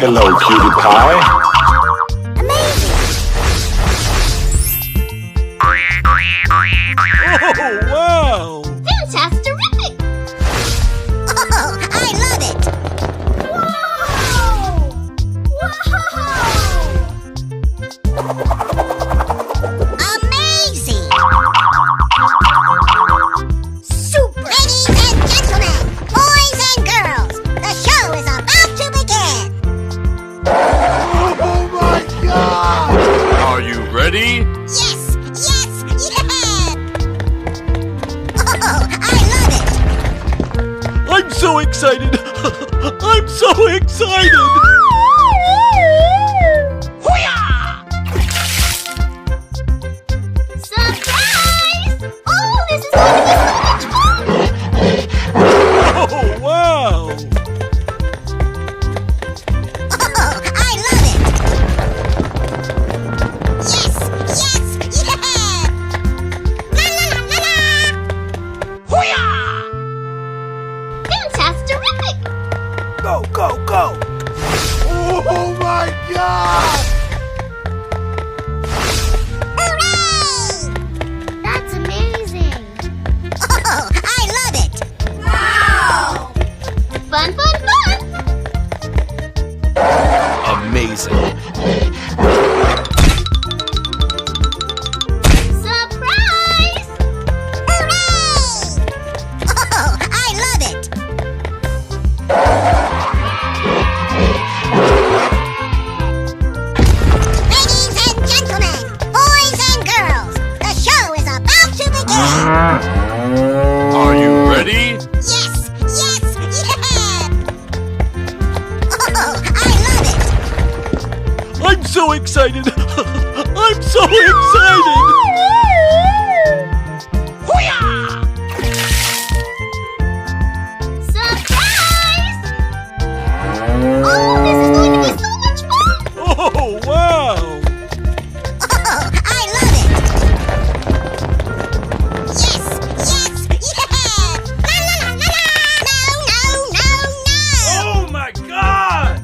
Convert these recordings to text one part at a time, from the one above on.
Hello, cutie pie. Oh, wow! Fantastic! Oh, I love it! Whoa! Amazing! Super! Ladies and gentlemen, boys and girls, the show is about to begin! Oh my God! Are you ready? Yes! Yes! Yes! Oh, I love it! I'm so excited! I'm so excited! Surprise! Oh, this is going to be so much fun! Oh, wow! Oh, I love it! Yes! Yes! Yeah! La la la la la! Hoo-yah! Fantastic! Go, go, go! Oh my God! Hooray! That's amazing! Oh, I love it! Wow! Fun, fun, fun! Amazing! Surprise! Hooray! Oh, I love it! Ladies and gentlemen, boys and girls, the show is about to begin! Are you ready? Yes! Yes! Yeah! Oh, I love it! I'm so excited! I'm so excited! Surprise! Oh, this is going to be so much fun! Oh, wow! Oh, I love it! Yes! Yes! Yeah! La la la la la! No, no, no, no! Oh my God!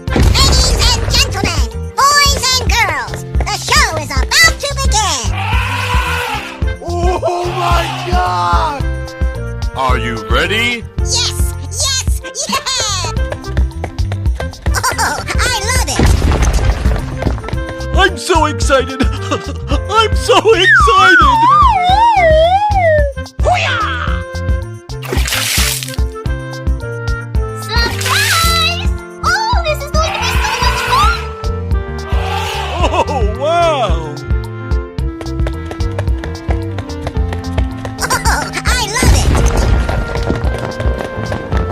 Ladies and gentlemen, boys and girls, the show is about to begin! Oh my God! Are you ready? Yes! Yes! Yeah! Oh, I love it! I'm so excited! I'm so excited! Surprise! Oh, this is going to be so much fun! Oh, wow! Oh, I love it!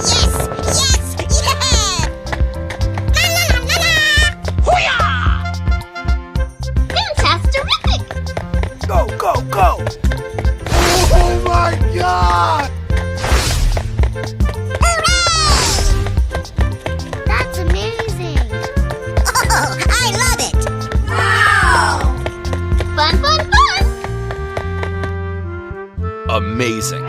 Yes! Yes! Yeah! La la la la la! Fantastic! Go, go, go! Oh my God! Hooray! That's amazing! Oh, I love it! Wow! Fun, fun, fun! Amazing!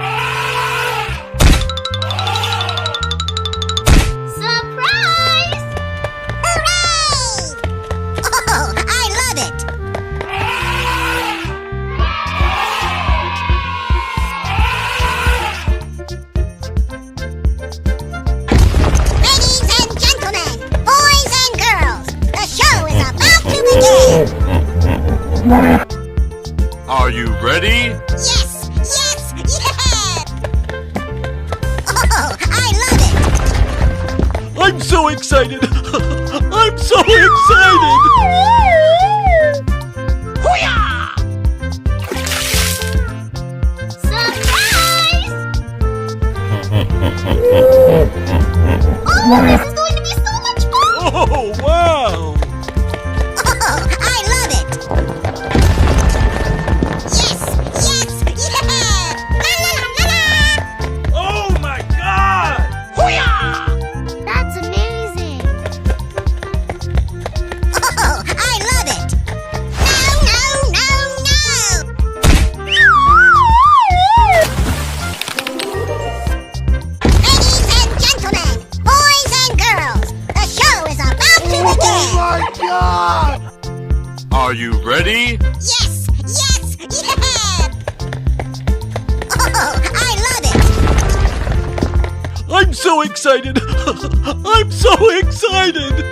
Surprise! Hooray! Oh, I love it! Ladies and gentlemen, boys and girls, the show is about to begin! Are you ready? Yes! Yes! Yeah! Oh, I love it! I'm so excited! I'm so excited! Surprise! Oh, this is going to be so much fun! Oh, wow! Oh, I love it! Yes! Yes! Yeah! La la la la la! Oh my God! That's amazing! Oh, I love it! No, no, no, no! Ladies and gentlemen, boys and girls, the Are you ready? Yes! Yes! Yeah! Oh, I love it! I'm so excited! I'm so excited!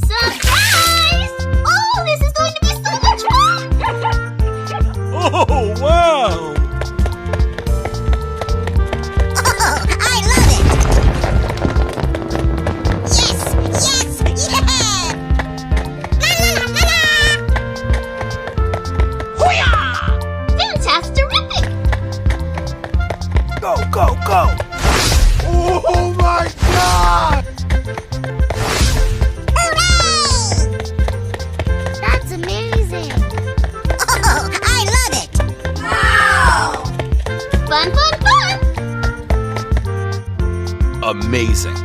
Surprise! Oh, this is going to be so much fun! Oh, wow! Oh, I love it! Yes! Yes! Yeah! La la la la la! Fantastic! Go, go, go! Oh my God! Hooray! That's amazing! Oh, I love it! Wow! Fun, fun, fun! Amazing!